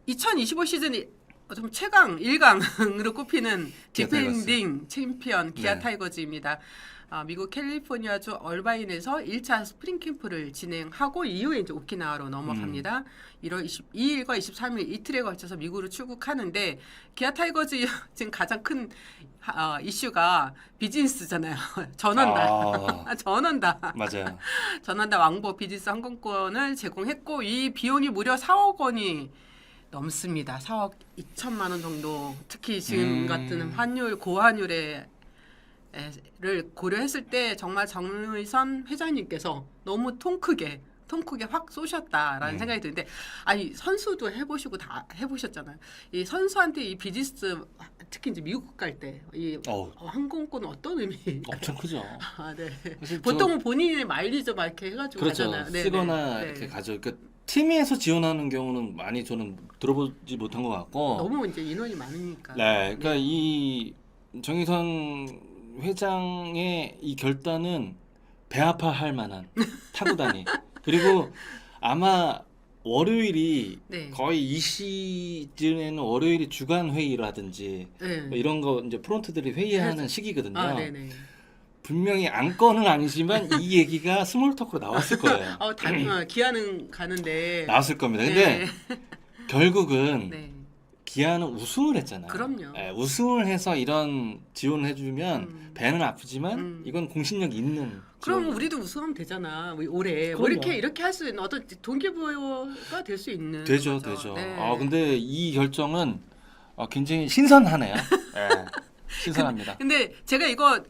2025 시즌이 좀 최강 1강으로 꼽히는 기아 타이거즈. 디펜딩 챔피언 기아 네. 타이거즈입니다. 미국 캘리포니아주 얼바인에서 1차 스프링 캠프를 진행하고 이후에 이제 오키나와로 넘어갑니다. 1월 22일과 23일 이틀에 걸쳐서 미국으로 출국하는데 기아 타이거즈 지금 가장 큰 이슈가 비즈니스잖아요. 전원다. 전원다. 맞아요. 전원다 왕복 비즈니스 항공권을 제공했고 이 비용이 무려 4억 원이 넘습니다. 4억 2천만 원 정도. 특히 지금 같은 환율 고환율에 를 고려했을 때 정말 정의선 회장님께서 너무 통 크게 확 쏘셨다라는 생각이 드는데 아니 선수도 해보시고 다 해보셨잖아요. 이 선수한테 이 비즈니스 특히 이제 미국 갈 때 이 항공권은 어떤 의미? 엄청 크죠. 네. 사실 보통은 본인의 마일리지 막 이렇게 해가지고 그렇죠. 가잖아요. 네, 쓰거나 네. 이렇게 가죠. 그러니까 팀에서 지원하는 경우는 많이 저는 들어보지 못한 것 같고. 너무 이제 인원이 많으니까. 네, 그러니까 이 정의선 회장의 이 결단은 배 아파할 만한 타구단이. 그리고 아마 월요일이 네. 거의 이 시즌에는 월요일이 주간 회의라든지 네. 뭐 이런 거 이제 프론트들이 회의하는 시기거든요. 네네. 분명히 안건은 아니지만 이 얘기가 스몰 토크로 나왔을 거예요. 기아는 가는데 나왔을 겁니다. 근데 결국은 네. 기아는 우승을 했잖아요. 그럼요. 네, 우승을 해서 이런 지원을 해주면 배는 아프지만 이건 공신력 있는. 그럼 지원. 우리도 우승하면 되잖아. 올해 뭐 그럼요. 이렇게 할 수 있는 어떤 동기부여가 될 수 있는 되죠, 거죠. 되죠. 네. 근데 이 결정은 굉장히 신선하네요. 네, 신선합니다. 근데 제가 이거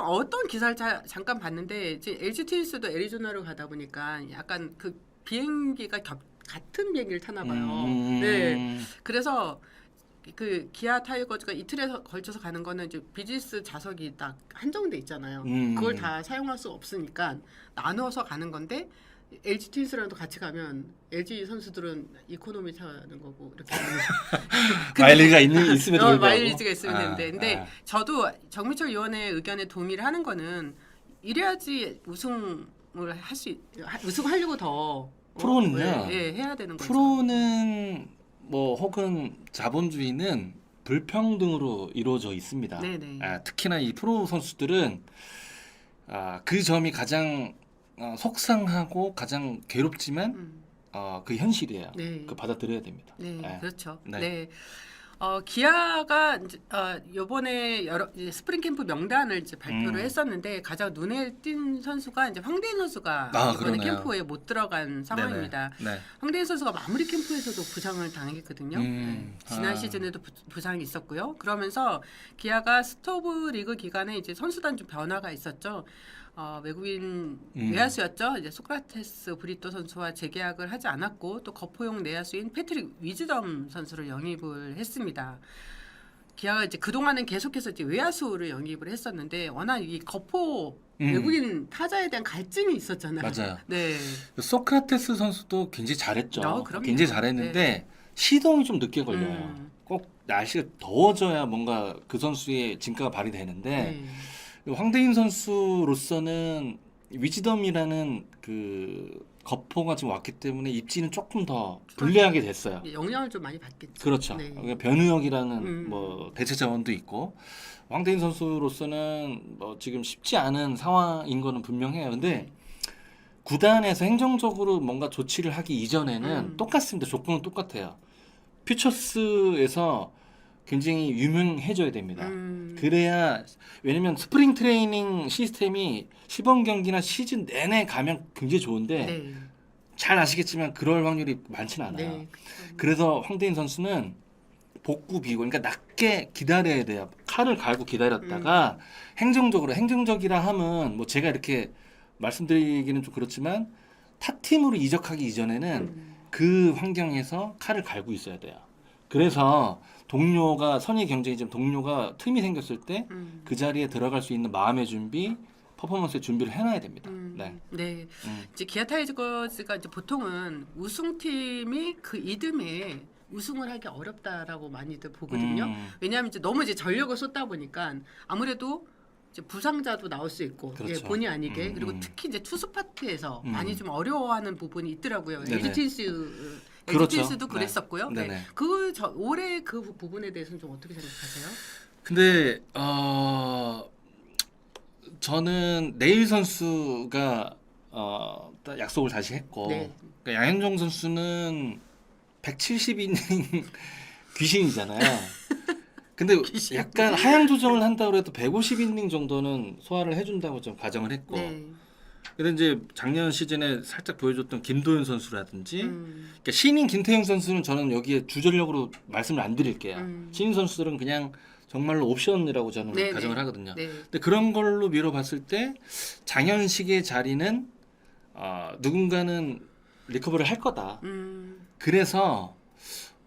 어떤 기사를 잠깐 봤는데 이제 LG 트윈스도 애리조나로 가다 보니까 약간 그 비행기가 같은 비행기를 타나 봐요. 네. 그래서 그 기아 타이거즈가 이틀에 걸쳐서 가는 거는 이제 비즈니스 좌석이 딱 한정돼 있잖아요. 그걸 다 사용할 수 없으니까 나눠서 가는 건데 LG 트윈스랑도 같이 가면 LG 선수들은 이코노미 타는 거고 이렇게 마일리지가 있음에도 불구하고. 마일리지가 있으면 되는데 근데 저도 정미철 위원의 의견에 동의를 하는 거는 이래야지 우승하려고 더 프로는요. 해야 되는 거죠. 프로는 뭐 혹은 자본주의는 불평등으로 이루어져 있습니다. 네네. 특히나 이 프로 선수들은 그 점이 가장 속상하고 가장 괴롭지만 그 현실이에요. 네. 그 받아들여야 됩니다. 네, 그렇죠. 네. 네. 기아가 이번에 이제 스프링 캠프 명단을 이제 발표를 했었는데 가장 눈에 띈 선수가 이제 황대인 선수가 이번에 그러네요. 캠프에 못 들어간 상황입니다. 네. 황대인 선수가 마무리 캠프에서도 부상을 당했거든요. 지난 시즌에도 부상이 있었고요. 그러면서 기아가 스토브 리그 기간에 이제 선수단 좀 변화가 있었죠. 외국인 외야수였죠. 이제 소크라테스 브리또 선수와 재계약을 하지 않았고 또 거포용 내야수인 패트릭 위즈덤 선수를 영입을 했습니다. 기아가 이제 그동안은 계속해서 이제 외야수를 영입을 했었는데 워낙 이 거포 외국인 타자에 대한 갈증이 있었잖아요. 맞아요. 네. 소크라테스 선수도 굉장히 잘했죠. 그럼요. 굉장히 잘했는데 네. 시동이 좀 늦게 걸려요. 꼭 날씨가 더워져야 뭔가 그 선수의 진가가 발휘되는데 황대인 선수로서는 위즈덤이라는 그 거포가 지금 왔기 때문에 입지는 조금 더 불리하게 됐어요. 영향을 좀 많이 받겠죠. 그렇죠. 네. 그러니까 변우혁이라는 뭐 대체 자원도 있고 황대인 선수로서는 뭐 지금 쉽지 않은 상황인 거는 분명해요. 근데 구단에서 행정적으로 뭔가 조치를 하기 이전에는 똑같습니다. 조건은 똑같아요. 퓨처스에서 굉장히 유명해져야 됩니다. 그래야 왜냐면 스프링 트레이닝 시스템이 시범 경기나 시즌 내내 가면 굉장히 좋은데 잘 아시겠지만 그럴 확률이 많지는 않아요. 그래서 황대인 선수는 복구 비고 그러니까 낮게 기다려야 돼요. 칼을 갈고 기다렸다가 행정적이라 함은 뭐 제가 이렇게 말씀드리기는 좀 그렇지만 타 팀으로 이적하기 이전에는 그 환경에서 칼을 갈고 있어야 돼요. 그래서 동료가 선의 경쟁이지만 동료가 틈이 생겼을 때 그 자리에 들어갈 수 있는 마음의 준비, 퍼포먼스의 준비를 해놔야 됩니다. 네. 이제 기아 타이거즈가 이제 보통은 우승팀이 그 이듬해 우승을 하기 어렵다라고 많이들 보거든요. 왜냐하면 이제 너무 이제 전력을 쏟다 보니까 아무래도 이제 부상자도 나올 수 있고 그렇죠. 본의 아니게 그리고 특히 이제 투수 파트에서 많이 좀 어려워하는 부분이 있더라고요. LG 트윈스 그렇죠. LG트윈스도 그랬었고요. 네. 네. 네네. 올해 그 부분에 대해서는 좀 어떻게 생각하세요? 근데 저는 내일 선수가 딱 약속을 다시 했고 네. 그러니까 양현종 선수는 170이닝 귀신이잖아요. 근데 귀신. 약간 하향 조정을 한다고 해도 150이닝 정도는 소화를 해준다고 좀 가정을 했고. 네. 근데 이제 작년 시즌에 살짝 보여줬던 김도현 선수라든지 음. 그러니까 신인 김태형 선수는 저는 여기에 주전력으로 말씀을 안 드릴게요. 신인 선수들은 그냥 정말로 옵션이라고 저는 네네. 가정을 하거든요. 네. 근데 그런 걸로 미뤄봤을 때 장현식의 자리는 누군가는 리커버를 할 거다. 그래서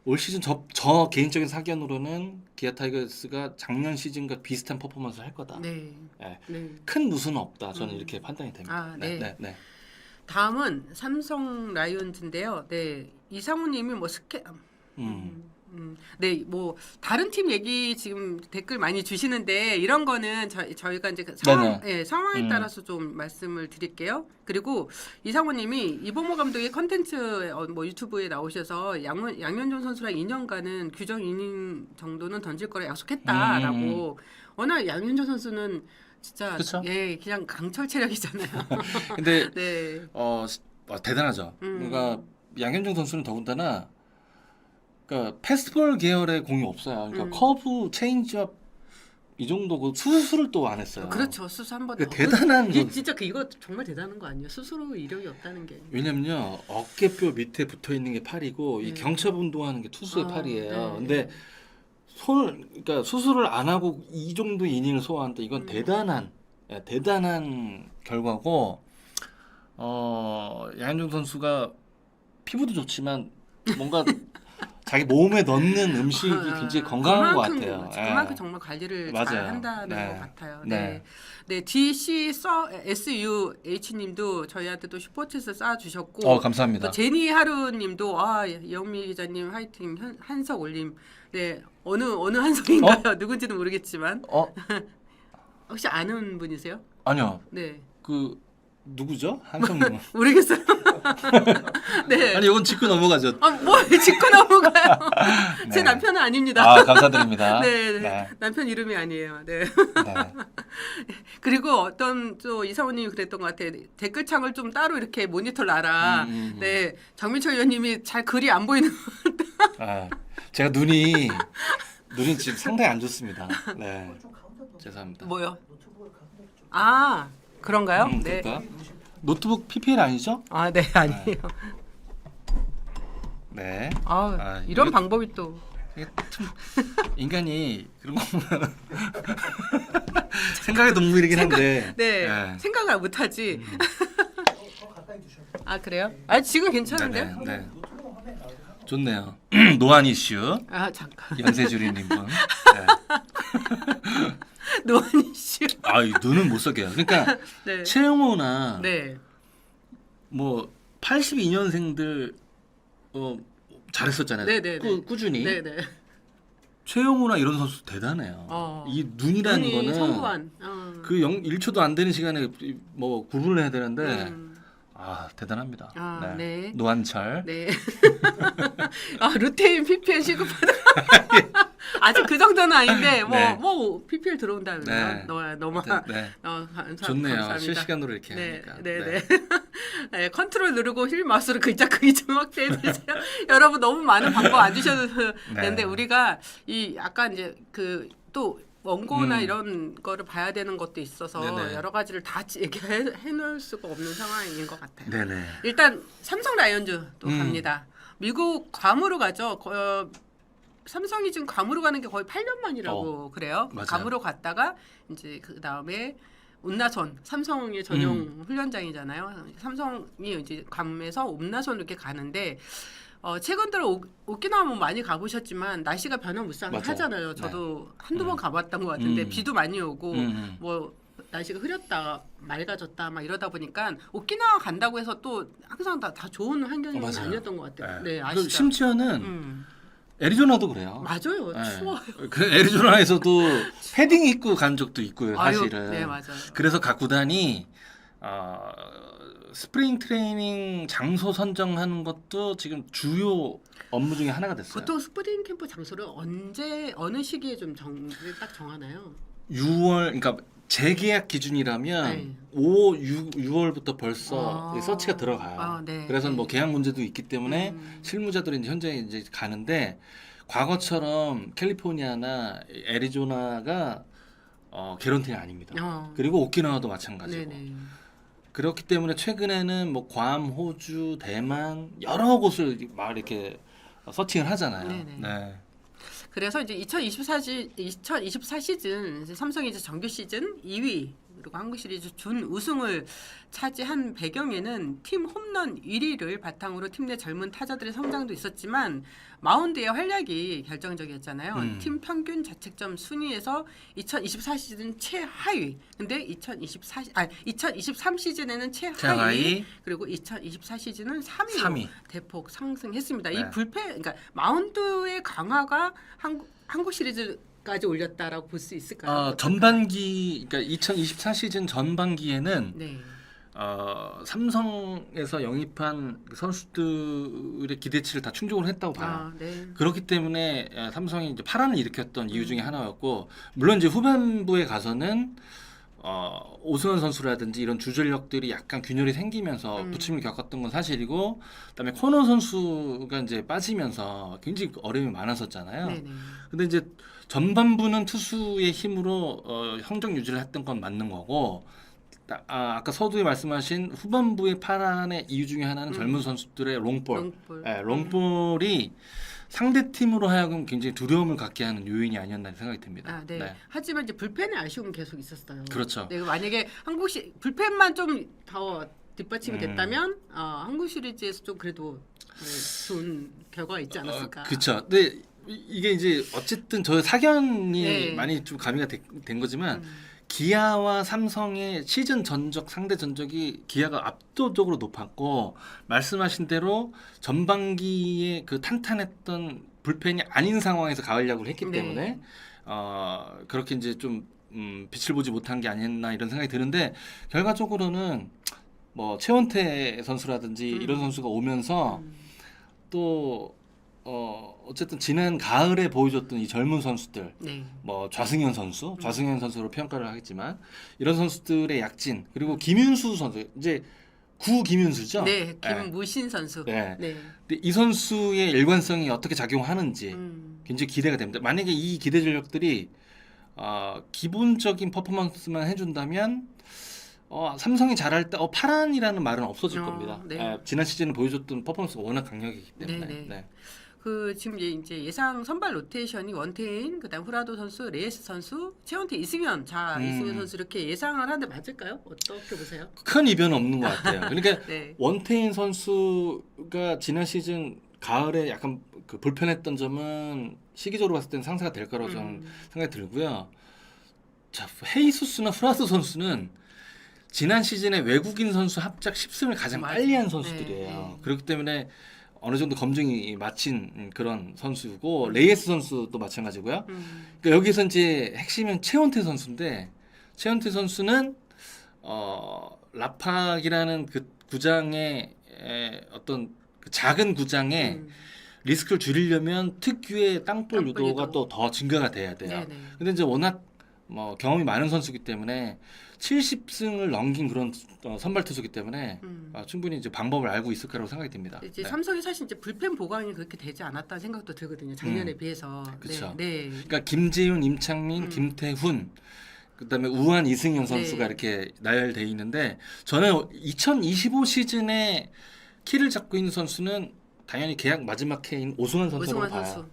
올 시즌 저 개인적인 사견으로는 기아 타이거스가 작년 시즌과 비슷한 퍼포먼스를 할 거다. 네. 네. 네. 큰 누수는 없다. 저는 이렇게 판단이 됩니다. 아, 네. 네. 다음은 삼성 라이온즈인데요. 네. 이상우님이 뭐 네, 뭐 다른 팀 얘기 지금 댓글 많이 주시는데 이런 거는 저희가 이제 상황에 따라서 좀 말씀을 드릴게요. 그리고 이상호님이 이범호 감독의 컨텐츠 뭐 유튜브에 나오셔서 양현종 선수랑 2년간은 규정 이닝 정도는 던질 거라 약속했다라고. 워낙 양현종 선수는 진짜 그쵸? 예 그냥 강철 체력이잖아요. 근데 네. 대단하죠. 그러니까 양현종 선수는 더군다나 그러니까 패스트볼 계열의 공이 없어요. 그러니까 커브, 체인지업 이 정도고 수술을 또 안 했어요. 그렇죠. 수수 한 번. 그러니까 대단한 진짜 이거 정말 대단한 거 아니에요? 스스로 이력이 없다는 게. 왜냐면요 어깨뼈 밑에 붙어 있는 게 팔이고 이 경첩 운동하는 게 투수의 팔이에요. 네. 근데 그러니까 수술을 안 하고 이 정도 이닝을 소화한다. 이건 대단한 결과고 양현종 선수가 피부도 좋지만 뭔가 자기 몸에 넣는 음식이 굉장히 건강한 것 같아요. 그만큼 정말 관리를 맞아요. 잘 한다는 것 같아요. 네. 네. DC SUH님도 저희한테 또 슈퍼챗을 쌓아주셨고, 감사합니다. 또 제니 하루님도 이영미 기자님 화이팅 한석 올림. 네, 어느 한석인가요? 누군지는 모르겠지만 혹시 아는 분이세요? 아니요. 네. 누구죠? 한성님. 모르겠어요. 네. 아니 이건 짚고 넘어가죠. 뭘 짚고 넘어가요? 네. 제 남편은 아닙니다. 감사드립니다. 네. 남편 이름이 아니에요. 네. 그리고 어떤 또 이사모님이 그랬던 것 같아요. 댓글창을 좀 따로 이렇게 모니터를 놔라. 네. 정민철 의원님이 잘 글이 안 보이는. 제가 눈이 지금 상당히 안 좋습니다. 네. 죄송합니다. 뭐요? 그런가요? 네. 그럴까? 노트북 PPL 아니죠? 네, 아니에요. 네. 이런 방법이 또 인간이 그런 거 보면 생각의 동물이긴 한데. 네. 생각을 못 하지. 그래요? 지금 괜찮은데요? 네. 좋네요. 노안 이슈. 잠깐. 연세주리님 분. 노안 이슈. 눈은 못 써게요. 그러니까 네. 최영호나 네. 뭐 82년생들 잘했었잖아요. 네네. 꾸준히. 네네. 최영호나 이런 선수 대단해요. 이 눈이라는 거는 성구한. 그 1초도 안 되는 시간에 뭐 구분을 해야 되는데 대단합니다. 네. 노한철. 네. 루테인 PPL 시급하다. 아직 그 정도는 아닌데 뭐 PPL 들어온다 그러면 너무 좋네요. 감사합니다. 실시간으로 이렇게 하니까. 네, 컨트롤 누르고 휠 마우스로 글자 크기 좀 확대해 주세요. 여러분 너무 많은 방법 안 주셔도 되는데 우리가 이 약간 이제 또 원고나 이런 거를 봐야 되는 것도 있어서 여러 가지를 다 얘기해 놓을 수가 없는 상황인 것 같아요. 네네. 일단 삼성 라이온즈 또 갑니다. 미국 괌으로 가죠. 삼성이 지금 괌으로 가는 게 거의 8년 만이라고 그래요. 맞아요. 괌으로 갔다가 이제 그 다음에 온나손 삼성의 전용 훈련장이잖아요. 삼성이 이제 괌에서 온나손 이렇게 가는데 최근 들어 오키나와 많이 가보셨지만 날씨가 변화무쌍하잖아요. 저도 한두 번 가봤던 것 같은데 비도 많이 오고 뭐 날씨가 흐렸다 맑아졌다 막 이러다 보니까 오키나와 간다고 해서 또 항상 다 좋은 환경이 아니었던 것 같아요. 네, 아시죠? 심지어는 애리조나도 그래요. 맞아요. 추워요. 애리조나에서도 패딩 입고 간 적도 있고요, 사실은. 네, 맞아요. 그래서 각 구단이 스프링 트레이닝 장소 선정하는 것도 지금 주요 업무 중에 하나가 됐어요. 보통 스프링 캠프 장소를 언제 어느 시기에 딱 정하나요? 6월 그러니까 재계약 기준이라면 네. 6월부터 벌써 서치가 들어가요. 네. 그래서 네. 뭐 계약 문제도 있기 때문에 실무자들이 이제 현장에 이제 가는데 과거처럼 캘리포니아나 애리조나가 개런티는 아닙니다. 그리고 오키나와도 마찬가지고. 네네. 그렇기 때문에 최근에는 뭐 괌, 호주, 대만 여러 곳을 막 이렇게 서칭을 하잖아요. 네네. 네. 그래서 이제 2024 시즌 삼성이 이제 정규 시즌 2위 그리고 한국 시리즈 준 우승을 차지한 배경에는 팀 홈런 1위를 바탕으로 팀 내 젊은 타자들의 성장도 있었지만 마운드의 활약이 결정적이었잖아요. 팀 평균 자책점 순위에서 2024 시즌 최하위. 근데 2023 시즌에는 최하위. 그리고 2024 시즌은 3위로 대폭 상승했습니다. 네. 이 그러니까 마운드의 강화가 한국 시리즈까지 올렸다라고 볼 수 있을까요? 전반기 그러니까 2024 시즌 전반기에는 네. 삼성에서 영입한 선수들의 기대치를 다 충족을 했다고 봐요. 네. 그렇기 때문에 삼성이 이제 파란을 일으켰던 이유 중에 하나였고, 물론 이제 후반부에 가서는 오승환 선수라든지 이런 주전력들이 약간 균열이 생기면서 부침을 겪었던 건 사실이고, 그다음에 코너 선수가 이제 빠지면서 굉장히 어려움이 많았었잖아요. 네네. 근데 이제 전반부는 투수의 힘으로 성적 유지를 했던 건 맞는 거고, 아까 서두에 말씀하신 후반부의 파란의 이유 중에 하나는 젊은 선수들의 롱볼. 롱볼이 상대 팀으로 하여금 굉장히 두려움을 갖게 하는 요인이 아니었나 생각이 듭니다. 네. 네. 하지만 이제 불펜의 아쉬움은 계속 있었어요. 그렇죠. 네, 만약에 불펜만 좀 더 뒷받침이 됐다면 한국 시리즈에서 좀 그래도 좋은 결과가 있지 않았을까. 그렇죠. 근데 이게 이제 어쨌든 저 사견이 많이 좀 가미가 된 거지만 기아와 삼성의 시즌 전적 상대 전적이 기아가 압도적으로 높았고, 말씀하신 대로 전반기에 그 탄탄했던 불펜이 아닌 상황에서 가을 야구를 했기 때문에 그렇게 이제 좀 빛을 보지 못한 게 아니었나 이런 생각이 드는데, 결과적으로는 뭐 최원태 선수라든지 이런 선수가 오면서 또 어쨌든 지난 가을에 보여줬던 이 젊은 선수들, 뭐 좌승현 선수로 평가를 하겠지만, 이런 선수들의 약진, 그리고 김윤수 선수, 이제 구 김윤수죠. 네, 김무신 선수. 네. 근데 이 선수의 일관성이 어떻게 작용하는지 굉장히 기대가 됩니다. 만약에 이 기대 전력들이 기본적인 퍼포먼스만 해준다면 삼성이 잘할 때 파란이라는 말은 없어질 겁니다. 지난 시즌에 보여줬던 퍼포먼스가 워낙 강력이기 때문에. 네. 지금 이제 예상 선발 로테이션이 원태인, 그다음 후라도 선수, 레이스 선수, 최원태, 이승현, 이승현 선수 이렇게 예상을 하는데 맞을까요? 어떻게 보세요? 큰 이변은 없는 것 같아요. 그러니까 원태인 선수가 지난 시즌 가을에 약간 그 불편했던 점은 시기적으로 봤을 때는 상쇄가 될 거라고 저는 생각이 들고요. 자, 헤이수스나 후라도 선수는 지난 시즌에 외국인 선수 합작 10승을 가장 빨리 한 선수들이에요. 그렇기 때문에 어느 정도 검증이 마친 그런 선수고, 레이스 선수도 마찬가지고요. 그러니까 여기서 이제 핵심은 최원태 선수인데, 최원태 선수는 라팍이라는 그 구장의 어떤 그 작은 구장에 리스크를 줄이려면 특유의 땅볼 유도가 또 더 증가가 돼야 돼요. 근데 이제 워낙 뭐 경험이 많은 선수이기 때문에 70승을 넘긴 그런 선발 투수이기 때문에 충분히 이제 방법을 알고 있을 거라고 생각이 듭니다. 이제 삼성이 사실 이제 불펜 보강이 그렇게 되지 않았다는 생각도 들거든요. 작년에 비해서. 그렇죠. 그러니까 김재윤, 임창민, 김태훈, 그다음에 우한, 이승현 선수가 이렇게 나열돼 있는데, 저는 2025 시즌에 키를 잡고 있는 선수는 당연히 계약 마지막 해인 오승환 선수로 봐요.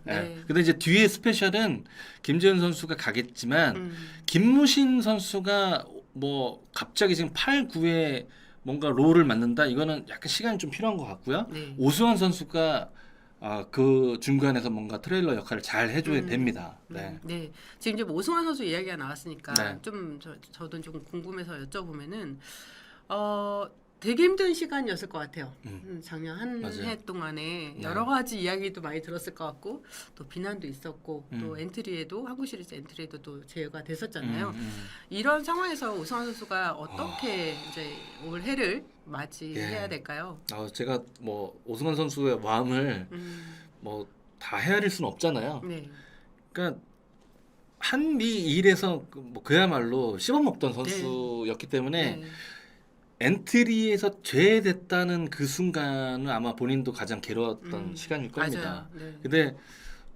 근데 이제 뒤에 스페셜은 김재현 선수가 가겠지만, 김무신 선수가 뭐 갑자기 지금 8, 9에 뭔가 롤을 맡는다, 이거는 약간 시간이 좀 필요한 것 같고요. 오승환 선수가 그 중간에서 뭔가 트레일러 역할을 잘 해줘야 됩니다. 지금 이제 오승환 선수 이야기가 나왔으니까 좀 저도 좀 궁금해서 여쭤보면은 되게 힘든 시간이었을 것 같아요. 작년 한 맞아요. 해 동안에 네. 여러 가지 이야기도 많이 들었을 것 같고 또 비난도 있었고 또 엔트리에도 한국 시리즈 엔트리에도 또 제외가 됐었잖아요. 이런 상황에서 오승환 선수가 어떻게 이제 올 해를 맞이해야 예. 될까요? 제가 뭐 오승환 선수의 마음을 뭐 다 헤아릴 수는 없잖아요. 네. 그러니까 한미 일에서 뭐 그야말로 씹어먹던 선수였기 때문에 네. 엔트리에서 제외됐다는 그 순간은 아마 본인도 가장 괴로웠던 시간일 겁니다. 맞아요. 네. 근데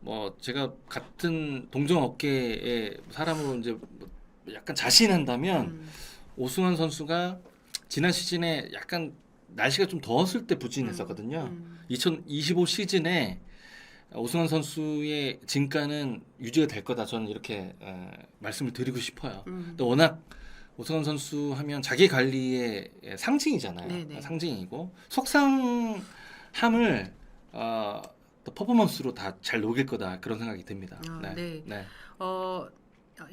뭐 제가 같은 동종 업계의 사람으로 이제 뭐 약간 자신한다면 오승환 선수가 지난 시즌에 약간 날씨가 좀 더웠을 때 부진했었거든요. 2025 시즌에 오승환 선수의 진가는 유지가 될 거다. 저는 이렇게 말씀을 드리고 싶어요. 근데 워낙 오승환 선수 하면 자기 관리의 상징이잖아요. 네네. 상징이고 속상함을 또 퍼포먼스로 다 잘 녹일 거다 그런 생각이 듭니다. 네. 네.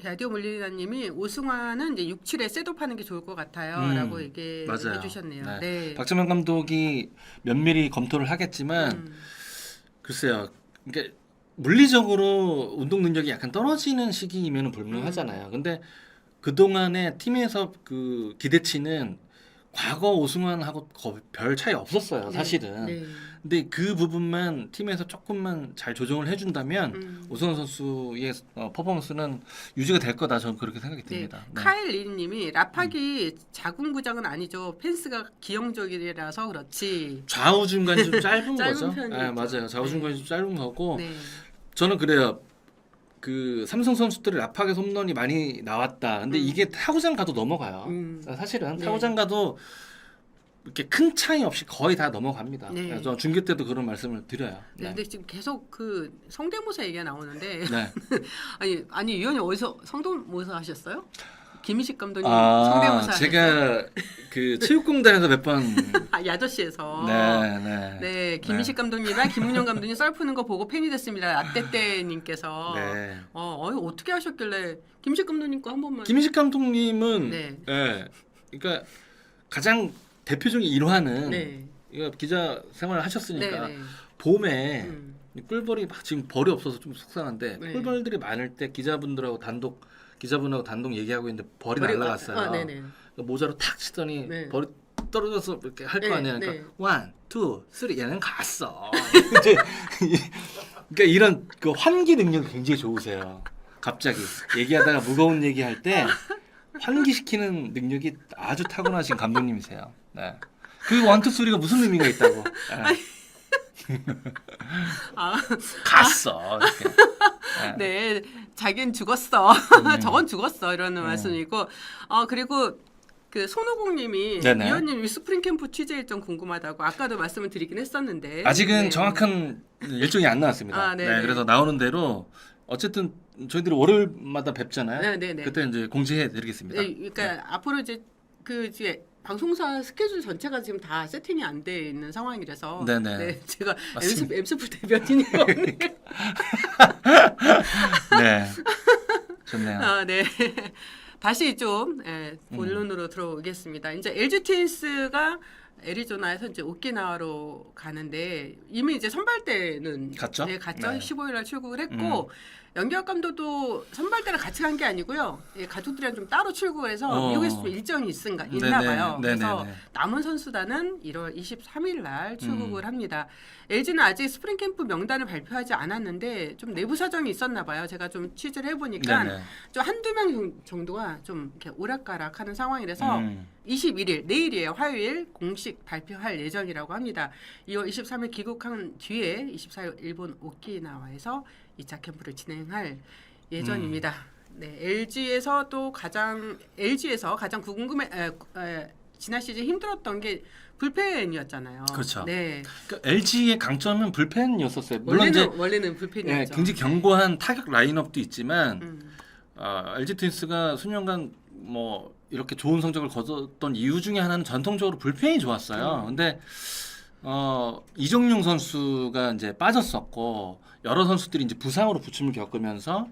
라디오 몰리나님이 오승환은 이제 6-7에 셋업 하는 게 좋을 것 같아요라고 얘기해 맞아요. 주셨네요. 네. 네. 박정현 감독이 면밀히 검토를 하겠지만 글쎄요. 그러니까 물리적으로 운동 능력이 약간 떨어지는 시기이면 불문하잖아요. 근데 그 동안에 팀에서 그 기대치는 과거 오승환하고 별 차이 없었어요, 사실은. 네. 근데 그 부분만 팀에서 조금만 잘 조정을 해준다면 오승환 선수의 퍼포먼스는 유지가 될 거다. 저는 그렇게 생각이 듭니다. 네. 카일 리님이 라팍이 자궁부장은 아니죠. 펜스가 기형적이라서 그렇지. 좌우 중간이 좀 짧은 짧은 거죠. 편이죠. 네, 맞아요. 좌우 중간이 좀 짧은 거고. 네. 저는 그래요. 그 삼성 선수들이 라팍에서 홈런이 많이 나왔다. 근데 이게 타구장 가도 넘어가요. 사실은 네. 타구장 가도 이렇게 큰 차이 없이 거의 다 넘어갑니다. 네. 그래서 중계 때도 그런 말씀을 드려요. 네. 근데 지금 계속 그 성대모사 얘기가 나오는데 네. 아니 위원님 어디서 성대모사 하셨어요? 김희식 감독님 성대모사 제가 그 체육공단에서 몇 번 야저씨에서 네. 네, 김희식 감독님이랑 김문영 감독님 썰 푸는 거 보고 팬이 됐습니다. 라떼떼님께서 네. 어떻게 하셨길래 김희식 감독님 거 한 번만. 김희식 감독님은 네. 그러니까 가장 대표적인 일화는 네. 이거 기자 생활을 하셨으니까 네. 봄에 꿀벌이 막 지금 벌이 없어서 좀 속상한데 네. 꿀벌들이 많을 때 기자분하고 단독 얘기하고 있는데 벌이 날아갔어요. 네네. 모자로 탁 치더니 네. 벌이 떨어져서 이렇게 할 거 네, 아니야. 네. 그러니까 원, 투, 쓰리 얘는 갔어. 이제 그러니까 이런 그 환기 능력이 굉장히 좋으세요. 갑자기 얘기하다가 무거운 얘기할 때 환기시키는 능력이 아주 타고나신 감독님이세요. 네. 그 원투 쓰리가 무슨 의미가 있다고? 네. 갔어. 이렇게. 네, 자기는 죽었어. 저건 죽었어. 이러는 말씀이고, 그리고 그 손오공님이 네네. 위원님 스프링 캠프 취재 일정 궁금하다고 아까도 말씀을 드리긴 했었는데 아직은 네. 정확한 일정이 안 나왔습니다. 네네. 네, 그래서 나오는 대로 어쨌든 저희들이 월요일마다 뵙잖아요. 네네. 그때 이제 공지해드리겠습니다. 네, 그러니까 앞으로 이제 방송사 스케줄 전체가 지금 다 세팅이 안 돼 있는 상황이라서 네네. 네, 제가 맞습니다. 엠스프 대변인이고 네, 좋네요. 네. 다시 좀 본론으로 들어오겠습니다. 이제 LG 트윈스가 애리조나에서 이제 오키나와로 가는데 이미 이제 선발대는 갔죠? 네, 갔죠. 네. 15일 날 출국을 했고 연기혁 감독도 선발대랑 같이 간 게 아니고요. 가족들이랑 좀 따로 출국을 해서 미국에서 좀 일정이 있나 봐요. 그래서 남은 선수단은 1월 23일 날 출국을 합니다. LG는 아직 스프링 캠프 명단을 발표하지 않았는데 좀 내부 사정이 있었나 봐요. 제가 좀 취재를 해보니까 좀 한두 명 정도가 좀 이렇게 오락가락하는 상황이라서 21일 내일이에요. 화요일 공식 발표할 예정이라고 합니다. 2월 23일 귀국한 뒤에 24일 일본 오키나와에서 2차 캠프를 진행할 예정입니다. 네, LG에서 가장 지난 시즌 힘들었던 게 불펜이었잖아요. 그렇죠. 네. 그러니까 LG의 강점은 불펜이었었어요. 물론 원래는 불펜이었죠. 굉장히 견고한 타격 라인업도 있지만 LG 트윈스가 수년간 뭐 이렇게 좋은 성적을 거뒀던 이유 중에 하나는 전통적으로 불펜이 좋았어요. 근데 이정용 선수가 이제 빠졌었고 여러 선수들이 이제 부상으로 부침을 겪으면서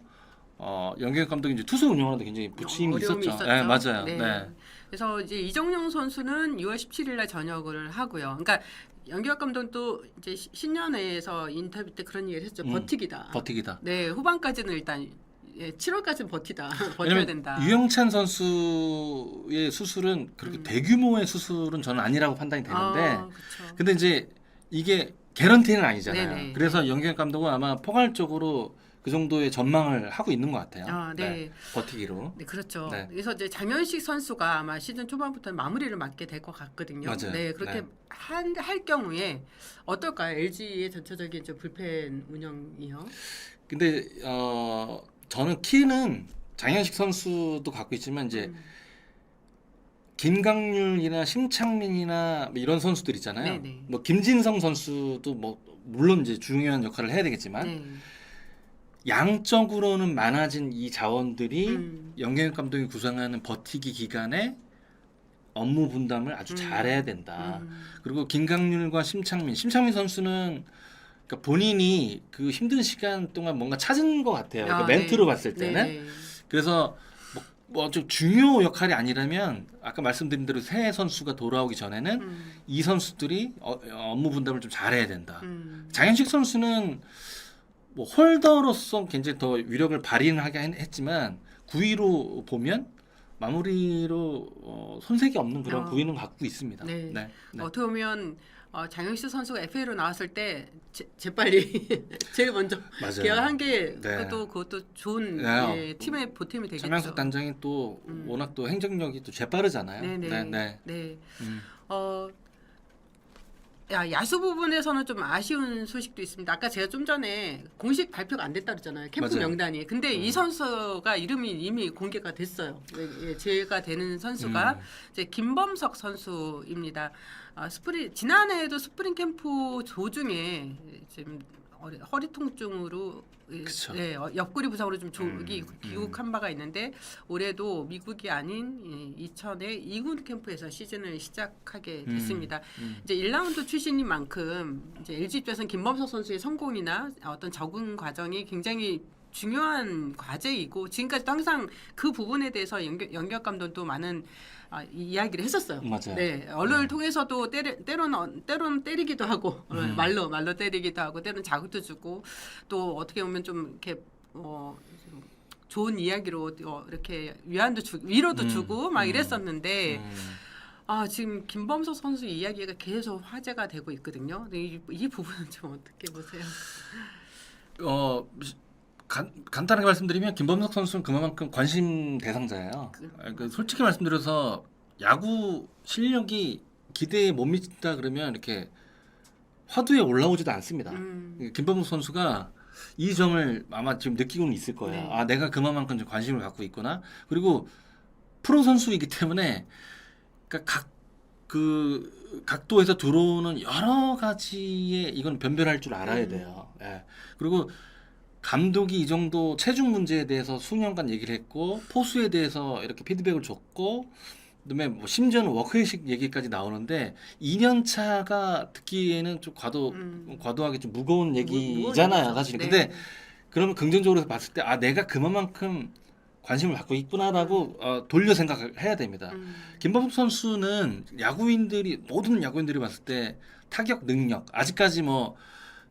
연기혁 감독이 이제 투수 운영하는데 굉장히 부침이 있었죠. 네, 맞아요. 네. 그래서 이제 이정용 선수는 6월 17일 날 전역을 하고요. 그러니까 연기혁 감독도 이제 신년회에서 인터뷰 때 그런 얘기를 했죠. 버티기다. 버티기다. 네, 후반까지는 일단 7월까지는 버텨야 왜냐면 된다. 유영찬 선수의 수술은 그렇게 대규모의 수술은 저는 아니라고 판단이 되는데, 그쵸. 근데 이제 이게 개런티는 아니잖아요. 네네. 그래서 연기혁 감독은 아마 포괄적으로 그 정도의 전망을 하고 있는 것 같아요. 네. 버티기로. 네, 그렇죠. 네. 그래서 이제 장현식 선수가 아마 시즌 초반부터 마무리를 맡게 될 것 같거든요. 맞아요. 네, 그렇게 네. 할 경우에 어떨까요? LG의 전체적인 좀 불펜 운영이요. 근데 저는 키는 장현식 선수도 갖고 있지만 이제 김강률이나 심창민이나 뭐 이런 선수들 있잖아요. 네네. 뭐 김진성 선수도 뭐 물론 이제 중요한 역할을 해야 되겠지만 네. 양적으로는 많아진 이 자원들이 연경엽 감독이 구상하는 버티기 기간에 업무 분담을 아주 잘해야 된다. 그리고 김강률과 심창민 선수는 그러니까 본인이 그 힘든 시간 동안 뭔가 찾은 것 같아요. 그러니까 멘트로 봤을 때는. 네. 그래서 뭐 좀 중요 역할이 아니라면 아까 말씀드린 대로 새 선수가 돌아오기 전에는 이 선수들이 업무 분담을 좀 잘해야 된다. 장현식 선수는 뭐 홀더로서 굉장히 더 위력을 발휘하긴 했지만 9위로 보면 마무리로 손색이 없는 그런 9위는 갖고 있습니다. 네. 네. 어떻게 보면 장영식 선수가 FA로 나왔을 때 재빨리 제일 먼저 맞아요. 계약한 게 네. 그것도 좋은 네. 팀의 보탬이 되겠죠. 차명석 단장이 또 워낙 또 행정력이 또 재빠르잖아요. 네네. 네. 야수 부분에서는 좀 아쉬운 소식도 있습니다. 아까 제가 좀 전에 공식 발표가 안 됐다 그랬잖아요. 캠프 맞아요. 명단이. 근데 이 선수가 이름이 이미 공개가 됐어요. 제가 되는 선수가 이제 김범석 선수입니다. 지난해에도 스프링 캠프 도중에 지금 허리 통증으로 네, 옆구리 부상으로 좀 귀국한 바가 있는데 올해도 미국이 아닌 이천의 2군 캠프에서 시즌을 시작하게 됐습니다. 이제 1라운드 출신인 만큼 이제 LG 입장에서는 김범석 선수의 성공이나 어떤 적응 과정이 굉장히 중요한 과제이고 지금까지도 항상 그 부분에 대해서 연기혁 감독도 많은 이야기를 했었어요. 맞아요. 네, 언론을 통해서도 때로는 때리기도 하고 말로 때리기도 하고 때로는 자극도 주고 또 어떻게 보면 좀 이렇게 좋은 이야기로 이렇게 위로도 주고 막 이랬었는데 지금 김범석 선수 이야기가 계속 화제가 되고 있거든요. 근데 이 부분은 좀 어떻게 보세요? 간단하게 말씀드리면 김범석 선수는 그만큼 관심 대상자예요. 솔직히 말씀드려서 야구 실력이 기대에 못 미친다 그러면 이렇게 화두에 올라오지도 않습니다. 김범석 선수가 이 점을 아마 지금 느끼고는 있을 거예요. 네. 내가 그만큼 좀 관심을 갖고 있구나. 그리고 프로 선수이기 때문에 그러니까 그 각도에서 들어오는 여러 가지의 이건 변별할 줄 알아야 돼요. 예. 그리고 감독이 이 정도 체중 문제에 대해서 수년간 얘기를 했고 포수에 대해서 이렇게 피드백을 줬고 그다음에 뭐 심지어는 워크의식 얘기까지 나오는데 2년 차가 듣기에는 좀 과도하게 좀 무거운 얘기잖아요, 사실. 네. 근데 그러면 긍정적으로 봤을 때 내가 그만큼 관심을 갖고 있구나라고 돌려 생각을 해야 됩니다. 김범석 선수는 모든 야구인들이 봤을 때 타격 능력 아직까지 뭐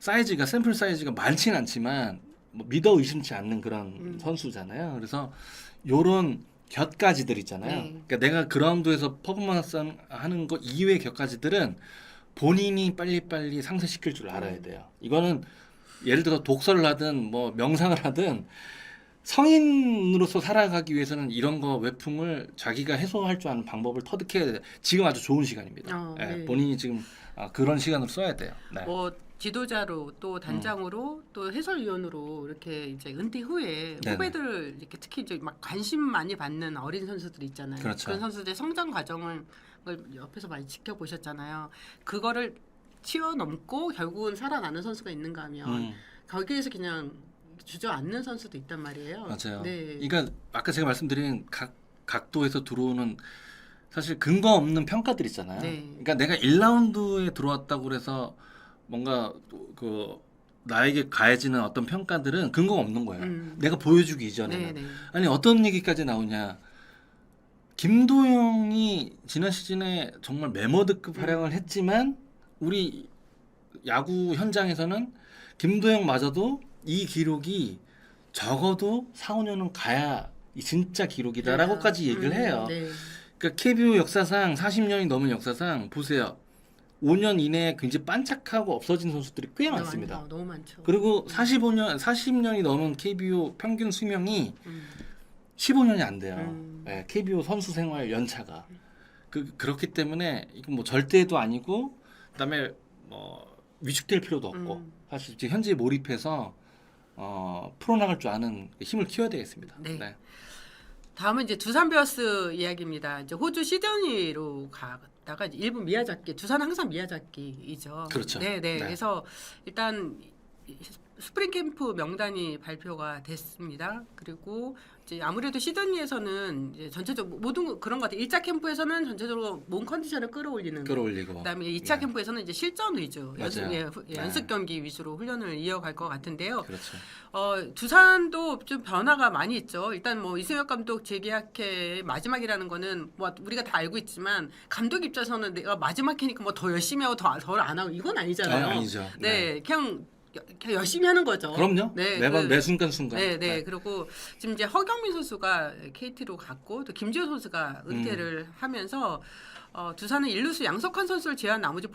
샘플 사이즈가 많지는 않지만 뭐 믿어 의심치 않는 그런 선수잖아요. 그래서 요런 곁가지들 있잖아요. 네. 그러니까 내가 그라운드에서 퍼포먼스 하는 거 이외의 곁가지들은 본인이 빨리빨리 상쇄시킬 줄 알아야 돼요. 이거는 예를 들어 독서를 하든 뭐 명상을 하든 성인으로서 살아가기 위해서는 이런 거 외풍을 자기가 해소할 줄 아는 방법을 터득해야 돼요. 지금 아주 좋은 시간입니다. 네. 본인이 지금 그런 시간으로 써야 돼요. 네. 지도자로 또 단장으로 또 해설위원으로 이렇게 이제 은퇴 후에 후배들 이렇게 특히 이제 막 관심 많이 받는 어린 선수들 있잖아요. 그렇죠. 그런 선수들의 성장 과정을 옆에서 많이 지켜보셨잖아요. 그거를 튀어넘고 결국은 살아나는 선수가 있는가 하면 거기에서 그냥 주저앉는 선수도 있단 말이에요. 맞아요. 네. 그러니까 아까 제가 말씀드린 각도에서 들어오는 사실 근거 없는 평가들 있잖아요. 네. 그러니까 내가 1라운드에 들어왔다고 그래서 뭔가 나에게 가해지는 어떤 평가들은 근거가 없는 거예요. 내가 보여주기 이전에는. 네. 아니 어떤 얘기까지 나오냐. 김도영이 지난 시즌에 정말 메머드급 활약을 했지만 우리 야구 현장에서는 김도영마저도 이 기록이 적어도 4, 5년은 가야 진짜 기록이다라고까지 얘기를 해요. 네. 그러니까 KBO 역사상 40년이 넘은 역사상 보세요. 5년 이내에 굉장히 반짝하고 없어진 선수들이 꽤 많습니다. 너무 많죠. 그리고 40년이 넘은 KBO 평균 수명이 15년이 안 돼요. 네, KBO 선수 생활 연차가. 그렇기 때문에 이건 뭐 절대도 아니고 그다음에 뭐 위축될 필요도 없고 사실 지금 현재 몰입해서 풀어나갈 줄 아는 힘을 키워야 되겠습니다. 네. 네. 다음은 이제 두산 베어스 이야기입니다. 이제 호주 시드니로 갔다가 이제 일본 미야자키, 두산은 항상 미야자키이죠. 그렇죠. 네. 네. 그래서 일단 스프링 캠프 명단이 발표가 됐습니다. 그리고 이제 아무래도 시드니에서는 이제 전체적으로 모든 그런 것 같아요. 1차 캠프에서는 전체적으로 몸 컨디션을 끌어올리고 그다음에 2차 캠프에서는 이제 실전 위주, 연습 경기 위주로 훈련을 이어갈 것 같은데요. 그렇죠. 두산도 좀 변화가 많이 있죠. 일단 뭐 이승엽 감독 재계약의 마지막이라는 거는 뭐 우리가 다 알고 있지만 감독 입장에서는 내가 마지막 해니까 뭐 더 열심히 하고 더 안 하고 이건 아니잖아요. 아니죠. 네, 그냥 열심히 하는 거죠. 그럼요. 네, 매번 매 순간순간. 네. 그리고 지금 이제 허경민 선수가 KT로 갔고 또 김지호 선수가 은퇴를 하면서 두산은 일루수 양석환 선수를 제외한 나머지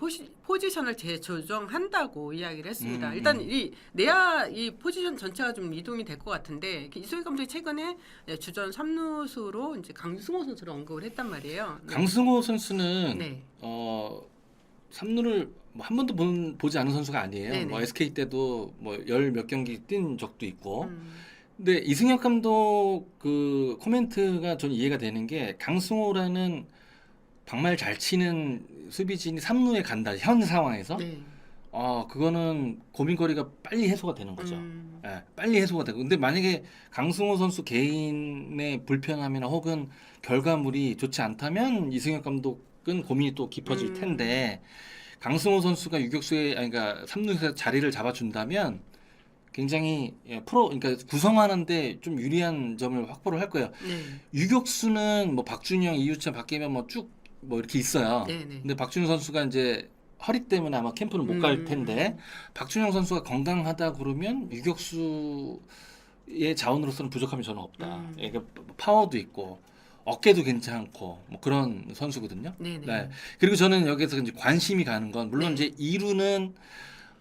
포지션을 재조정한다고 이야기를 했습니다. 일단 이 내야 이 포지션 전체가 좀 이동이 될 것 같은데 이소희 감독이 최근에 주전 3루수로 이제 강승호 선수를 언급을 했단 말이에요. 강승호 선수는 네. 3루를 한 번도 보지 않은 선수가 아니에요. 네네. 뭐 SK 때도 뭐 열 몇 경기 뛴 적도 있고. 근데 이승엽 감독 그 코멘트가 좀 이해가 되는 게 강승호라는 정말 잘 치는 수비진이 3루에 간다 현 상황에서 네. 그거는 고민거리가 빨리 해소가 되는 거죠. 예, 빨리 해소가 되고. 근데 만약에 강승호 선수 개인의 불편함이나 혹은 결과물이 좋지 않다면 이승엽 감독은 고민이 또 깊어질 텐데 강승호 선수가 유격수에 그러니까 3루에서 자리를 잡아준다면 굉장히 그러니까 구성하는데 좀 유리한 점을 확보를 할 거예요. 네. 유격수는 뭐 박준영, 이유찬, 박계면 뭐 쭉 뭐 이렇게 있어요. 네네. 근데 박준영 선수가 이제 허리 때문에 아마 캠프는 못 갈 텐데 박준영 선수가 건강하다 그러면 유격수의 자원으로서는 부족함이 저는 없다. 그러니까 파워도 있고 어깨도 괜찮고 뭐 그런 선수거든요. 네네. 네. 그리고 저는 여기서 이제 관심이 가는 건 물론 이제 2루는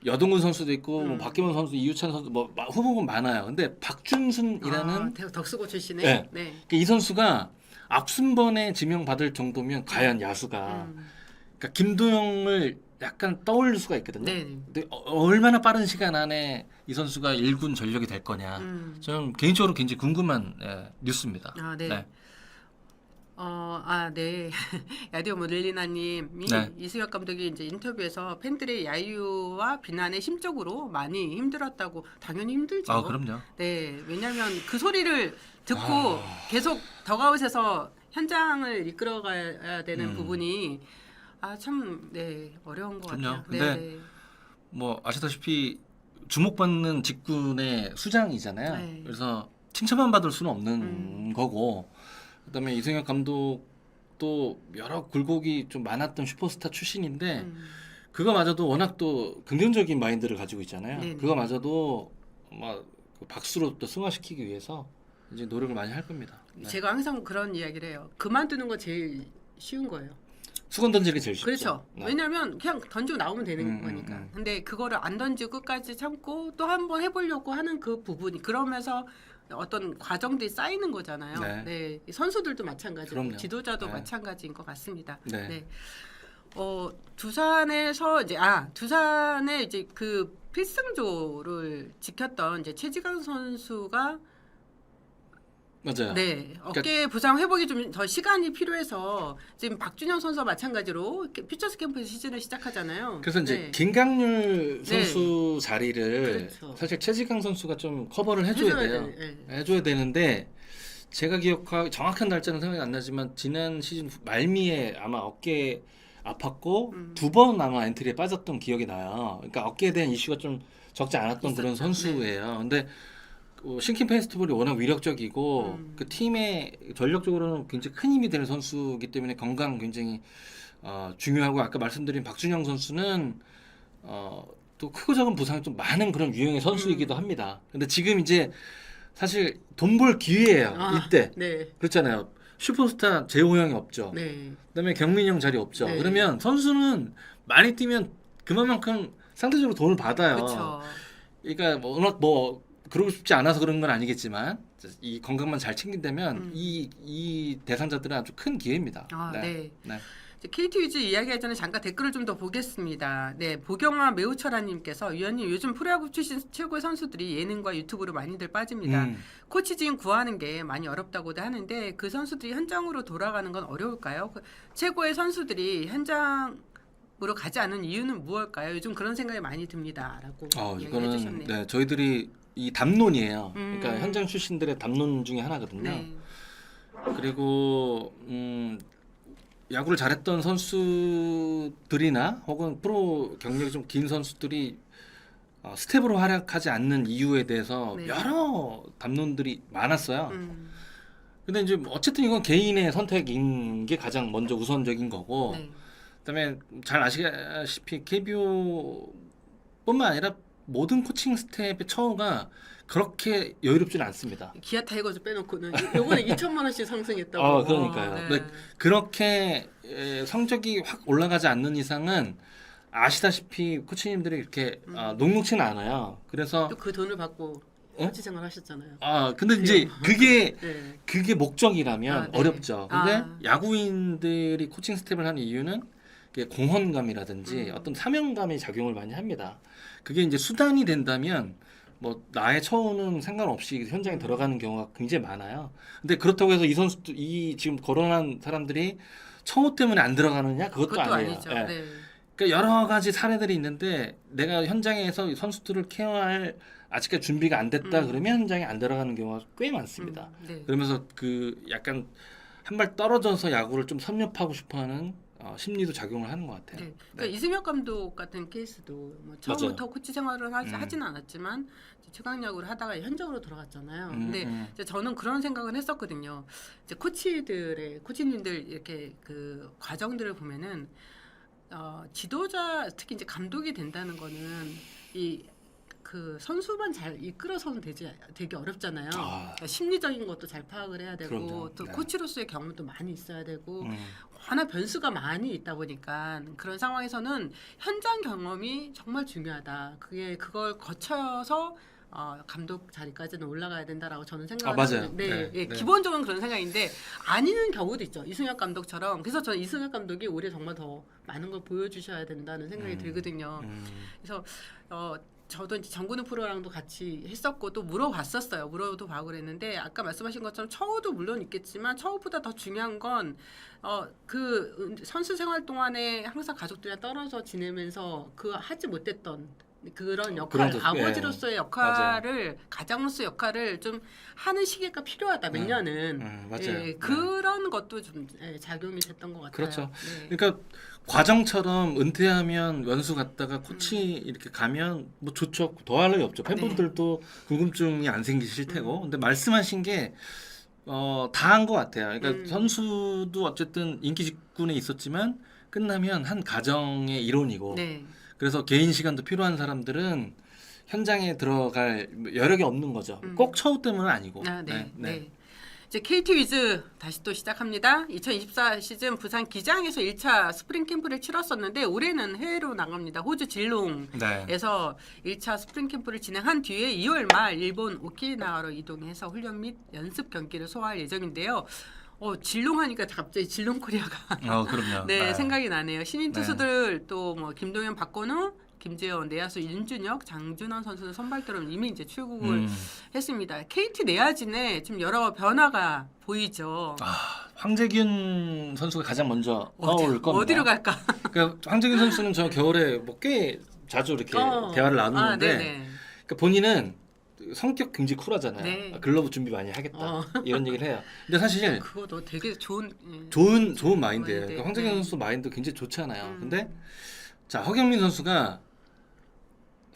여동근 선수도 있고 뭐 박기문 선수, 이유찬 선수 뭐 후보가 많아요. 근데 박준순이라는 덕수고 출신의 네. 네. 이 선수가 앞순번에 지명받을 정도면 과연 야수가 그러니까 김도영을 약간 떠올릴 수가 있거든요. 네. 근데 얼마나 빠른 시간 안에 이 선수가 1군 전력이 될 거냐. 저는 개인적으로 굉장히 궁금한 뉴스입니다. 네. 네. 야디오 모델리나님이 네. 이승엽 감독이 이제 인터뷰에서 팬들의 야유와 비난에 심적으로 많이 힘들었다고. 당연히 힘들죠. 그럼요. 네, 왜냐하면 그 소리를 듣고 계속 덕아웃에서 현장을 이끌어가야 되는 부분이 참 어려운 것 그럼요. 같아요. 근데 뭐 아시다시피 주목받는 직군의 수장이잖아요. 네. 그래서 칭찬만 받을 수는 없는 거고. 그다음에 이승엽 감독도 여러 굴곡이 좀 많았던 슈퍼스타 출신인데 그거마저도 워낙 또 긍정적인 마인드를 가지고 있잖아요. 네네. 그거마저도 막 박수로 또 승화시키기 위해서 이제 노력을 많이 할 겁니다. 네. 제가 항상 그런 이야기를 해요. 그만두는 거 제일 쉬운 거예요. 수건 던지기 제일 쉽죠. 그렇죠. 네. 왜냐하면 그냥 던지고 나오면 되는 거니까. 근데 그거를 안 던지고 끝까지 참고 또 한 번 해보려고 하는 그 부분이 그러면서 어떤 과정들이 쌓이는 거잖아요. 네. 이 선수들도 마찬가지고 그럼요. 지도자도 네. 마찬가지인 것 같습니다. 네. 두산에서 이제 두산의 이제 그 필승조를 지켰던 이제 최지강 선수가 맞아요. 네, 어깨 부상 회복이 좀 더 시간이 필요해서 지금 박준영 선수와 마찬가지로 퓨처스 캠프에서 시즌을 시작하잖아요. 그래서 이제 네. 김강률 선수 자리를 그렇죠. 사실 최지강 선수가 좀 커버를 해줘야 돼요. 해줘야 되는데 제가 정확한 날짜는 생각이 안 나지만 지난 시즌 말미에 아마 어깨 아팠고 2번 아마 엔트리에 빠졌던 기억이 나요. 그러니까 어깨에 대한 이슈가 좀 적지 않았던 그런 있었죠. 선수예요. 근데 싱킹 페스티벌이 워낙 위력적이고 그 팀에 전력적으로는 굉장히 큰 힘이 되는 선수이기 때문에 건강 굉장히 중요하고 아까 말씀드린 박준영 선수는 또 크고 작은 부상이 좀 많은 그런 유형의 선수이기도 합니다. 근데 지금 이제 사실 돈 벌 기회예요. 이때. 네. 그렇잖아요. 슈퍼스타 재호 형이 없죠. 네. 그다음에 경민이 형 자리 없죠. 네. 그러면 선수는 많이 뛰면 그만큼 상대적으로 돈을 받아요. 그렇죠. 그러니까 워낙 뭐 그러고 싶지 않아서 그런 건 아니겠지만 이 건강만 잘 챙긴다면 이 대상자들은 아주 큰 기회입니다. 네. 네. KT 위즈 이야기하기 전에 잠깐 댓글을 좀 더 보겠습니다. 네, 보경아 매우철아님께서 위원님 요즘 프로야구 출신 최고의 선수들이 예능과 유튜브로 많이들 빠집니다. 코치진 구하는 게 많이 어렵다고도 하는데 그 선수들이 현장으로 돌아가는 건 어려울까요? 최고의 선수들이 현장으로 가지 않은 이유는 무엇일까요? 요즘 그런 생각이 많이 듭니다라고 이야기해 주셨네요. 네, 저희들이 이 담론이에요. 그러니까 현장 출신들의 담론 중에 하나거든요. 네. 그리고 야구를 잘했던 선수들이나 혹은 프로 경력이 좀 긴 선수들이 스텝으로 활약하지 않는 이유에 대해서 네. 여러 담론들이 많았어요. 근데 이제 어쨌든 이건 개인의 선택인 게 가장 먼저 우선적인 거고, 네. 그다음에 잘 아시다시피 KBO뿐만 아니라 모든 코칭 스텝의 처우가 그렇게 여유롭지는 않습니다. 기아 타이거즈 빼놓고는 요번에 2천만 원씩 상승했다고. 그러니까요. 네. 그렇게 성적이 확 올라가지 않는 이상은 아시다시피 코치님들이 이렇게 녹록치는 않아요. 그래서 또 그 돈을 받고 코치 생활 하셨잖아요. 근데 이제 네. 그게 목적이라면 네. 어렵죠. 근데 야구인들이 코칭 스텝을 하는 이유는 공헌감이라든지 어떤 사명감이 작용을 많이 합니다. 그게 이제 수단이 된다면 뭐 나의 처우는 상관없이 현장에 들어가는 경우가 굉장히 많아요. 근데 그렇다고 해서 이 선수들 이 지금 거론한 사람들이 처우 때문에 안 들어가느냐 그것도 아니에요. 아니죠. 예. 네. 그러니까 여러 가지 사례들이 있는데 내가 현장에서 선수들을 케어할 아직까지 준비가 안 됐다 그러면 현장에 안 들어가는 경우가 꽤 많습니다. 네. 그러면서 그 약간 한 발 떨어져서 야구를 좀 섭렵하고 싶어하는 심리도 작용을 하는 것 같아요. 네. 그러니까 이승엽 감독 같은 케이스도 뭐 처음부터 코치 생활을 하지는 않았지만 최강야구를 하다가 현장으로 들어갔잖아요. 근데 이제 저는 그런 생각을 했었거든요. 이제 코치님들 이렇게 그 과정들을 보면은 지도자 특히 이제 감독이 된다는 거는 그 선수만 잘 이끌어서는 되게 어렵잖아요. 그러니까 심리적인 것도 잘 파악을 해야 되고 그럼요. 또 네. 코치로서의 경험도 많이 있어야 되고 워낙 변수가 많이 있다 보니까 그런 상황에서는 현장 경험이 정말 중요하다. 그걸 거쳐서 감독 자리까지는 올라가야 된다라고 저는 생각을 맞아요. 하는데 네. 기본적으로 그런 생각인데 아니는 경우도 있죠. 이승엽 감독처럼. 그래서 저는 이승엽 감독이 올해 정말 더 많은 걸 보여주셔야 된다는 생각이 들거든요. 그래서 저도 이제 정근우 프로랑도 같이 했었고 또 물어봤었어요. 물어도 봐고 그랬는데 아까 말씀하신 것처럼 처우도 물론 있겠지만 처우보다 더 중요한 건 그 선수 생활 동안에 항상 가족들이랑 떨어져 지내면서 그 하지 못했던 그런 역할, 아버지로서의 역할을 가장으로서의 역할을 좀 하는 시기가 필요하다. 몇 년은 맞아요. 그런 것도 좀 작용이 됐던 것 같아요. 그렇죠. 네. 그러니까 과정처럼 은퇴하면 연수 갔다가 코치 이렇게 가면 뭐 좋죠. 더할 나위 없죠. 팬분들도 궁금증이 안 생기실 테고. 근데 말씀하신 게 다 한 것 같아요. 그러니까 선수도 어쨌든 인기 직군에 있었지만 끝나면 한 가정의 일원이고. 네. 그래서 개인 시간도 필요한 사람들은 현장에 들어갈 여력이 없는 거죠. 꼭 처우 때문은 아니고. 네. 이제 KT 위즈 다시 또 시작합니다. 2024 시즌 부산 기장에서 1차 스프링 캠프를 치렀었는데 올해는 해외로 나갑니다. 호주 질롱에서 1차 스프링 캠프를 진행한 뒤에 2월 말 일본 오키나와로 이동해서 훈련 및 연습 경기를 소화할 예정인데요. 질롱 하니까 갑자기 질롱 코리아가 그럼요. 네, 생각이 나네요. 신인 투수들 또 뭐 김동현, 박건우, 김재원, 내야수 윤준혁, 장준원 선수는 선발대로 이미 이제 출국을 했습니다. KT 내야진에 좀 여러 변화가 보이죠. 황재균 선수가 가장 먼저 떠올 겁니다. 어디로 갈까? 그러니까 황재균 선수는 저 겨울에 뭐 꽤 자주 이렇게 대화를 나누는데 그러니까 본인은 성격 굉장히 쿨하잖아요. 네. 글러브 준비 많이 하겠다 이런 얘기를 해요. 근데 사실 그거도 되게 좋은 마인드예요. 그러니까 황재균 선수 마인드 굉장히 좋잖아요. 근데 자 허경민 선수가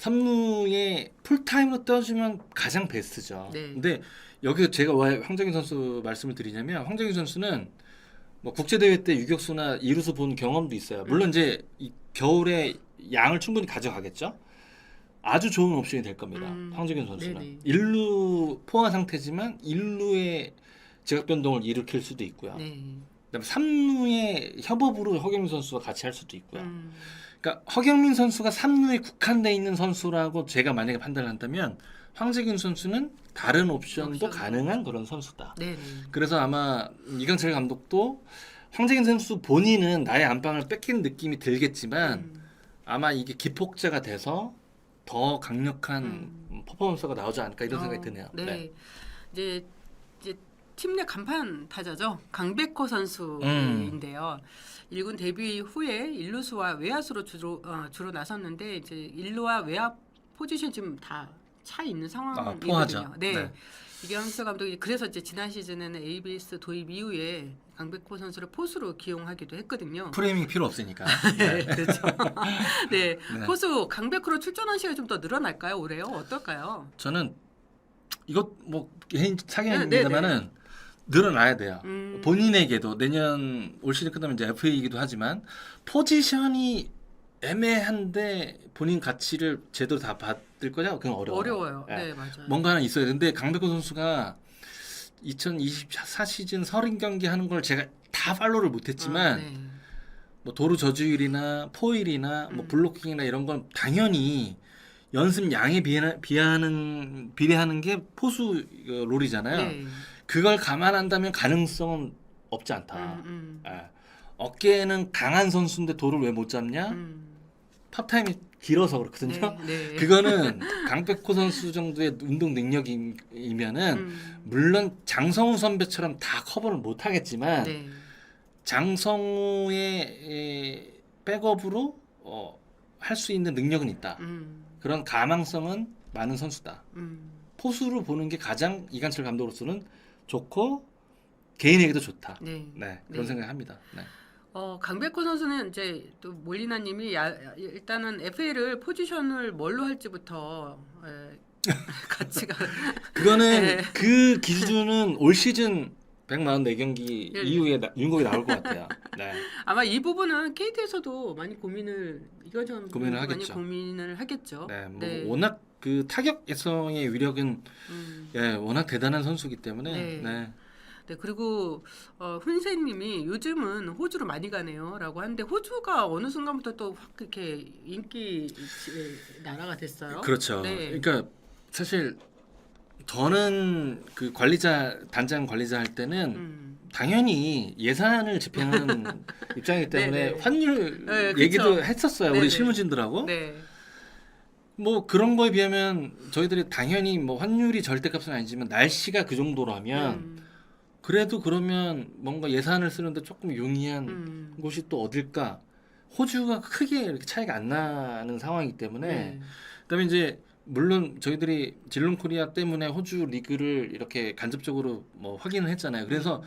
3루에 풀타임으로 떠주면 가장 베스트죠. 네. 근데 여기서 제가 왜 황정인 선수 말씀을 드리냐면 황정인 선수는 뭐 국제대회 때 유격수나 이루수 본 경험도 있어요. 물론 이제 이 겨울에 양을 충분히 가져가겠죠. 아주 좋은 옵션이 될 겁니다. 황정인 선수는. 네네. 1루 포화 상태지만 1루에 제각 변동을 일으킬 수도 있고요. 네. 그다음에 3루에 협업으로 허경민 선수와 같이 할 수도 있고요. 그러니까 허경민 선수가 3루에 국한돼 있는 선수라고 제가 만약에 판단을 한다면 황재균 선수는 다른 옵션도 가능한 그런 선수다. 네. 그래서 아마 이강철 감독도 황재균 선수 본인은 나의 안방을 뺏긴 느낌이 들겠지만 아마 이게 기폭제가 돼서 더 강력한 퍼포먼스가 나오지 않을까 이런 생각이 드네요. 네. 네. 이제 팀 내 간판 타자죠. 강백호 선수인데요. 1군 데뷔 후에 1루수와 외야수로 주로 나섰는데 이제 1루와 외야 포지션 지금 다 차 있는 상황이거든요. 포화죠. 네. 네. 이경수 감독이 그래서 이제 지난 시즌에는 ABS 도입 이후에 강백호 선수를 포수로 기용하기도 했거든요. 프레이밍이 필요 없으니까. 네, 그렇죠. 네. 네. 포수 강백호로 출전한 시간이 좀 더 늘어날까요? 올해요? 어떨까요? 저는 이것 뭐 개인 사견입니다만은 늘어나야 돼요. 본인에게도 내년 올 시즌 끝나면 이제 FA이기도 하지만 포지션이 애매한데 본인 가치를 제대로 다 받을 거냐? 그건 어려워요. 어려워요. 네. 네, 맞아요. 뭔가 하나 있어야 되는데 강백호 선수가 2024 시즌 30경기 하는 걸 제가 다 팔로우를 못했지만 네. 뭐 도루 저주율이나 포일이나 뭐 블로킹이나 이런 건 당연히 연습 양에 비례하는 게 포수 롤이잖아요. 네. 그걸 감안한다면 가능성은 없지 않다. 예. 어깨는 강한 선수인데 도를 왜 못 잡냐? 팝타임이 길어서 그렇거든요. 네. 그거는 강백호 선수 정도의 운동 능력이면은 물론 장성우 선배처럼 다 커버를 못 하겠지만 네. 장성우의 백업으로 할 수 있는 능력은 있다. 그런 가망성은 많은 선수다. 포수로 보는 게 가장 이강철 감독으로서는 좋고 개인에게도 좋다. 네. 네, 그런 생각합니다. 네. 강백호 선수는 이제 또 몰리나님이 일단은 FA를 포지션을 뭘로 할지부터 가치가 그거는 네. 그 기준은 올 시즌 144경기 네. 이후에 윤곡이 나올 것 같아요. 네. 아마 이 부분은 KT에서도 많이 이거좀 고민을 많이 하겠죠. 고민을 하겠죠. 네, 뭐 워낙 그 타격성의 위력은 워낙 대단한 선수기 때문에 네, 그리고 훈세님이 요즘은 호주로 많이 가네요라고 하는데 호주가 어느 순간부터 또 확 그렇게 인기 나라가 됐어요. 그렇죠. 네. 그러니까 사실 저는 그 단장 관리자 할 때는 당연히 예산을 집행하는 입장이기 때문에 네네. 환율 네, 얘기도 그쵸. 했었어요. 네네. 우리 실무진들하고. 네. 뭐 그런 거에 비하면 저희들이 당연히 뭐 환율이 절대값은 아니지만 날씨가 그 정도라면 그래도 그러면 뭔가 예산을 쓰는데 조금 용이한 곳이 또 어딜까? 호주가 크게 이렇게 차이가 안 나는 상황이기 때문에 그다음에 이제 물론 저희들이 질롱 코리아 때문에 호주 리그를 이렇게 간접적으로 뭐 확인을 했잖아요. 그래서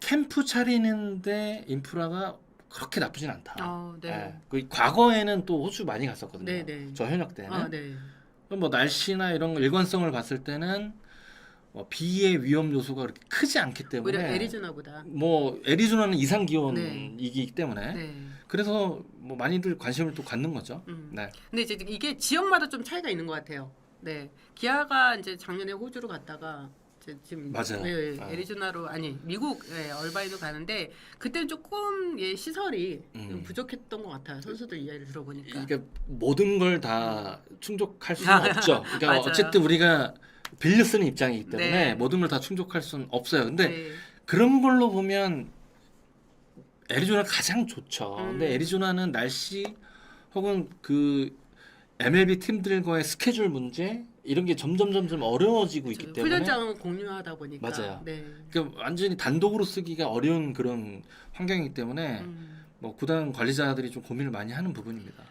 캠프 차리는데 인프라가 그렇게 나쁘진 않다. 네. 그 과거에는 또 호주 많이 갔었거든요. 네. 저 현역 때는. 네. 뭐 날씨나 이런 일관성을 봤을 때는 비의 위험 요소가 그렇게 크지 않기 때문에 오히려 애리조나보다. 뭐 애리조나는 이상 기온이기 때문에 네. 그래서 뭐 많이들 관심을 또 갖는 거죠. 네. 근데 이제 이게 지역마다 좀 차이가 있는 것 같아요. 네. 기아가 이제 작년에 호주로 갔다가 지금 맞아요. 애리조나로 미국 얼바인으로 가는데 그때는 조금 시설이 좀 부족했던 것 같아요. 선수들 이야기를 들어보니까. 그러니까 모든 걸 다 충족할 수는 없죠. 그러니까 맞아요. 어쨌든 우리가 빌려 쓰는 입장이기 때문에 네. 모든 걸 다 충족할 수는 없어요. 근데 그런 걸로 보면 애리조나 가장 좋죠. 근데 애리조나는 날씨 혹은 그 MLB 팀들과의 스케줄 문제 이런 게 점점 어려워지고 있기 때문에 훈련장은 공유하다 보니까. 맞아요. 네. 그러니까 완전히 단독으로 쓰기가 어려운 그런 환경이기 때문에 뭐 구단 관리자들이 좀 고민을 많이 하는 부분입니다.